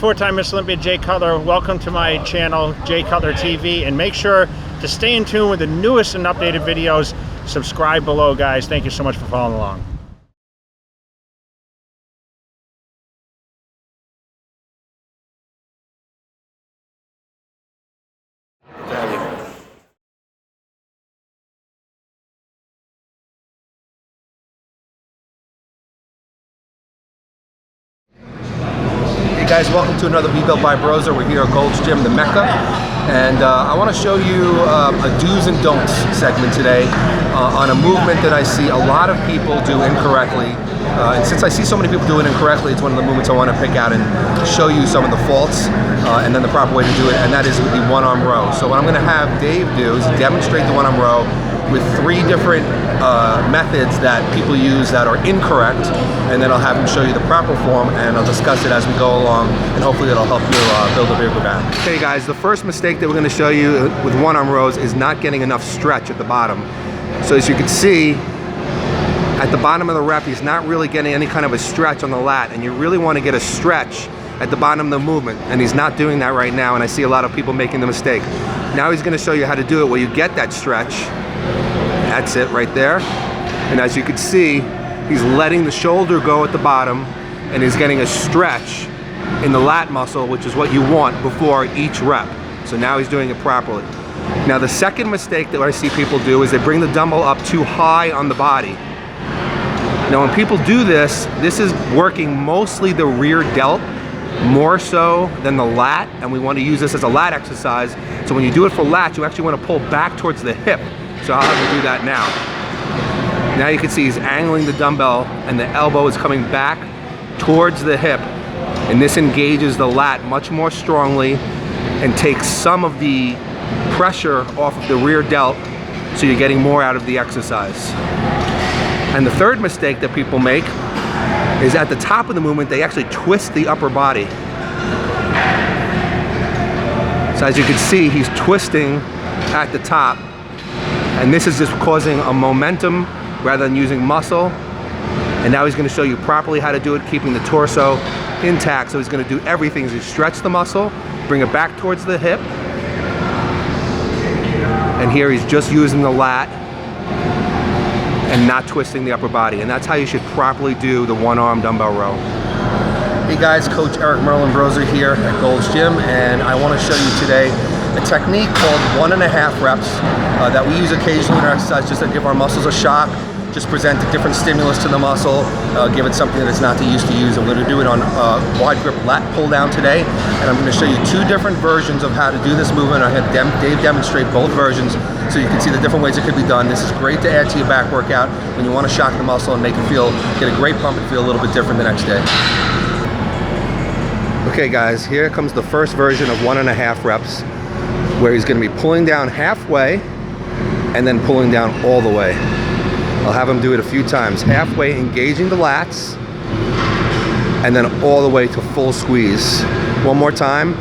four-time Miss Olympia Jay Cutler. Welcome to my channel, Jay Cutler TV, and make sure to stay in tune with the newest and updated videos. Subscribe below, guys. Thank you so much for following along. Hey guys, welcome to another Be Built by Broser. We're here at Gold's Gym, the Mecca, and I want to show you a do's and don'ts segment today on a movement that I see a lot of people do incorrectly. And since I see so many people do it incorrectly, it's one of the movements I want to pick out and show you some of the faults and then the proper way to do it, and that is with the one-arm row. So what I'm going to have Dave do is demonstrate the one-arm row with 3 different methods that people use that are incorrect, and then I'll have him show you the proper form, and I'll discuss it as we go along, and hopefully it'll help you build a bigger back. Okay guys, the first mistake that we're going to show you with one-arm rows is not getting enough stretch at the bottom. So as you can see, at the bottom of the rep, he's not really getting any kind of a stretch on the lat, and you really want to get a stretch at the bottom of the movement, and he's not doing that right now, and I see a lot of people making the mistake. Now he's going to show you how to do it where you get that stretch. That's it right there. And as you can see, he's letting the shoulder go at the bottom, and he's getting a stretch in the lat muscle, which is what you want before each rep. So now he's doing it properly. Now the second mistake that I see people do is they bring the dumbbell up too high on the body. Now when people do this, this is working mostly the rear delt, more so than the lat, and we want to use this as a lat exercise. So when you do it for lats, you actually want to pull back towards the hip. So I'll have to do that now. Now you can see he's angling the dumbbell and the elbow is coming back towards the hip, and this engages the lat much more strongly and takes some of the pressure off of the rear delt, so you're getting more out of the exercise. And the third mistake that people make is at the top of the movement, they actually twist the upper body. So as you can see, he's twisting at the top, and this is just causing a momentum rather than using muscle. And now he's going to show you properly how to do it, keeping the torso intact. So he's going to do everything. He's going to stretch the muscle, bring it back towards the hip, and here he's just using the lat and not twisting the upper body. And that's how you should properly do the one-arm dumbbell row. Hey guys, Coach Merlin Broser here at Gold's Gym, and I want to show you today a technique called 1.5 reps that we use occasionally in our exercise just to give our muscles a shock, just present a different stimulus to the muscle, give it something that it's not used to use. I'm going to do it on wide grip lat pull down today, and I'm going to show you 2 different versions of how to do this movement. I had Dave demonstrate both versions so you can see the different ways it could be done. This is great to add to your back workout when you want to shock the muscle and make it get a great pump and feel a little bit different the next day. Okay guys, here comes the first version of 1.5 reps, where he's going to be pulling down halfway and then pulling down all the way. I'll have him do it a few times. Halfway, engaging the lats, and then all the way to full squeeze. One more time,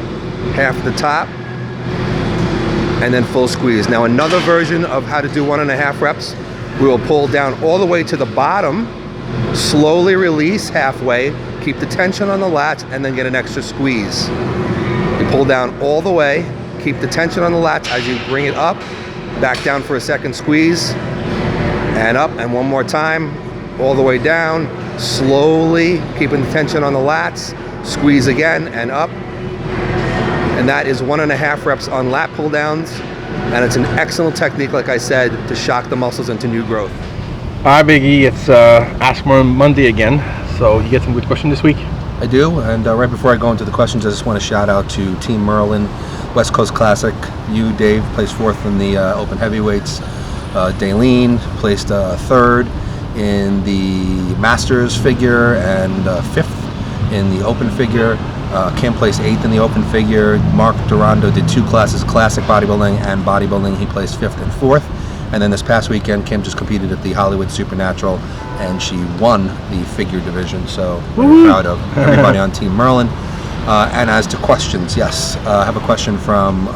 half the top, and then full squeeze. Now another version of how to do 1.5 reps, we will pull down all the way to the bottom, slowly release halfway, keep the tension on the lats, and then get an extra squeeze. You pull down all the way, keep the tension on the lats as you bring it up, back down for a second squeeze, and up, and one more time, all the way down, slowly keeping the tension on the lats, squeeze again, and up. And that is 1.5 reps on lat pull downs, and it's an excellent technique, like I said, to shock the muscles into new growth. Hi Big E, it's Ask Merlin Monday again. So you get some good questions this week? I do, and right before I go into the questions, I just want to shout out to Team Merlin, West Coast Classic. You, Dave, placed 4th in the open heavyweights. Daleen placed 3rd in the Masters figure and 5th in the open figure. Kim placed 8th in the open figure. Mark Durando did 2 classes, classic bodybuilding and bodybuilding. He placed 5th and 4th. And then this past weekend, Kim just competed at the Hollywood Supernatural, and she won the figure division. So we're proud of everybody on Team Merlin. And as to questions, yes, I have a question from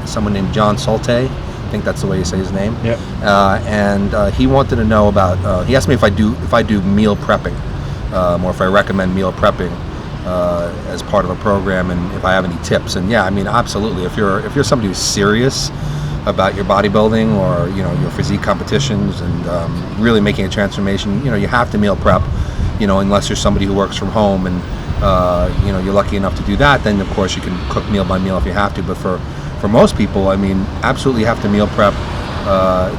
someone named John Salte. I think that's the way you say his name. Yeah. And he wanted to know about. He asked me if I do meal prepping, or if I recommend meal prepping. as part of a program, and if I have any tips. And yeah, I mean, absolutely. If you're somebody who's serious about your bodybuilding or your physique competitions and really making a transformation, you have to meal prep. Unless you're somebody who works from home and you're lucky enough to do that, then of course you can cook meal by meal if you have to. But for most people, I mean, absolutely have to meal prep.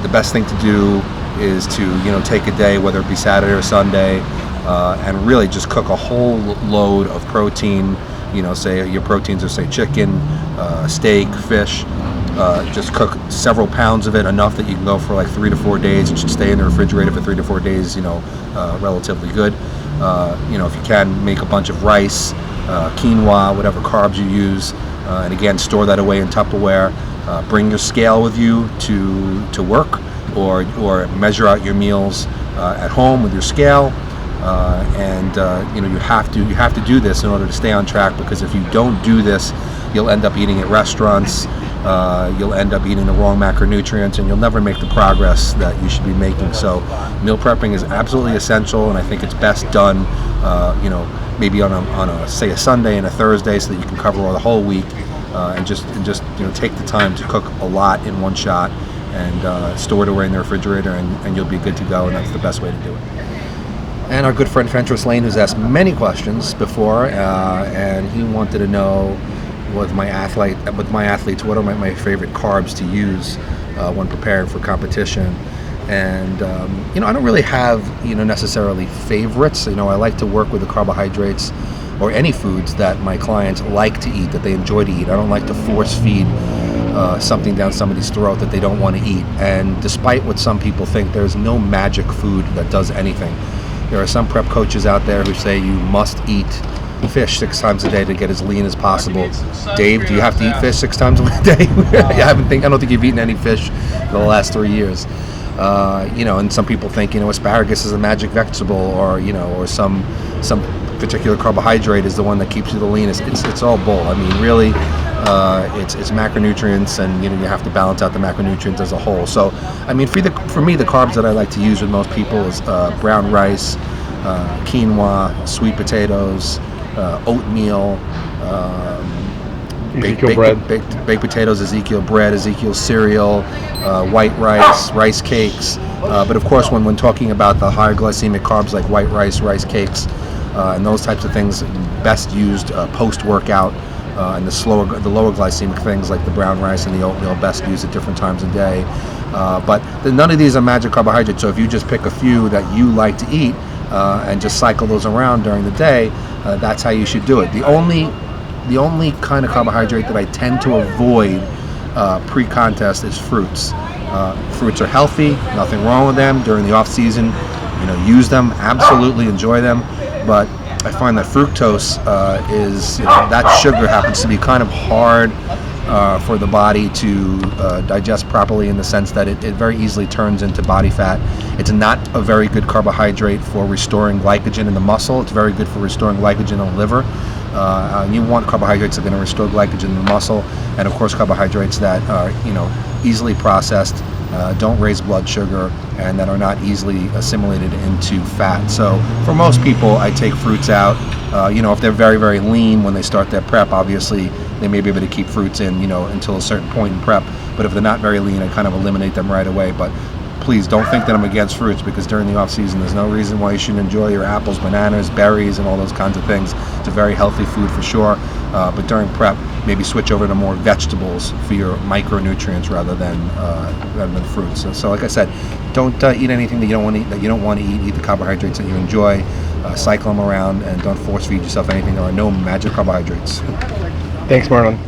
The best thing to do is to take a day, whether it be Saturday or Sunday, and really just cook a whole load of protein. Say your proteins are, say, chicken, steak, fish. Just cook several pounds of it, enough that you can go for like 3 to 4 days. It should stay in the refrigerator for 3 to 4 days, relatively good. If you can, make a bunch of rice, quinoa, whatever carbs you use, and again, store that away in Tupperware. Bring your scale with you to work, or measure out your meals at home with your scale. You have to do this in order to stay on track, because if you don't do this, you'll end up eating at restaurants. You'll end up eating the wrong macronutrients, and you'll never make the progress that you should be making. So meal prepping is absolutely essential, and I think it's best done maybe on a say a Sunday and a Thursday, so that you can cover the whole week, and just take the time to cook a lot in one shot, and store it away in the refrigerator, and you'll be good to go. And that's the best way to do it. And our good friend Fentress Lane, who's asked many questions before, and he wanted to know, with my athletes, what are my favorite carbs to use when preparing for competition. And I don't really have necessarily favorites. I like to work with the carbohydrates or any foods that my clients like to eat, that they enjoy to eat. I don't like to force feed something down somebody's throat that they don't want to eat. And despite what some people think, there's no magic food that does anything. There are some prep coaches out there who say you must eat fish 6 times a day to get as lean as possible. Dave, do you have to eat fish 6 times a day? I don't think you've eaten any fish for the last 3 years. And some people think asparagus is a magic vegetable, or some particular carbohydrate is the one that keeps you the leanest. It's all bull. I mean, really, it's macronutrients, and you have to balance out the macronutrients as a whole. So, I mean, for me, the carbs that I like to use with most people is brown rice, quinoa, sweet potatoes, oatmeal, baked potatoes, Ezekiel bread, Ezekiel cereal, white rice, rice cakes. But of course, when talking about the higher glycemic carbs like white rice, rice cakes, and those types of things, best used post-workout. And the lower glycemic things like the brown rice and the oatmeal, best used at different times of day. But none of these are magic carbohydrates. So if you just pick a few that you like to eat and just cycle those around during the day, that's how you should do it. The only kind of carbohydrate that I tend to avoid pre-contest is fruits. Fruits are healthy, nothing wrong with them. During the off season, use them, absolutely enjoy them. But I find that fructose is that sugar happens to be kind of hard for the body to digest properly, in the sense that it very easily turns into body fat. It's not a very good carbohydrate for restoring glycogen in the muscle. It's very good for restoring glycogen in the liver. You want carbohydrates that are going to restore glycogen in the muscle, and of course carbohydrates that are easily processed, don't raise blood sugar, and that are not easily assimilated into fat. So for most people, I take fruits out. If they're very, very lean when they start their prep, obviously they may be able to keep fruits in until a certain point in prep. But if they're not very lean, I kind of eliminate them right away. But please don't think that I'm against fruits, because during the off season there's no reason why you shouldn't enjoy your apples, bananas, berries, and all those kinds of things. It's a very healthy food for sure. But during prep, maybe switch over to more vegetables for your micronutrients rather than fruits. So like I said, don't eat anything that you don't want to eat. Eat the carbohydrates that you enjoy. Cycle them around, and don't force feed yourself anything. There are no magic carbohydrates. Thanks, Merlin.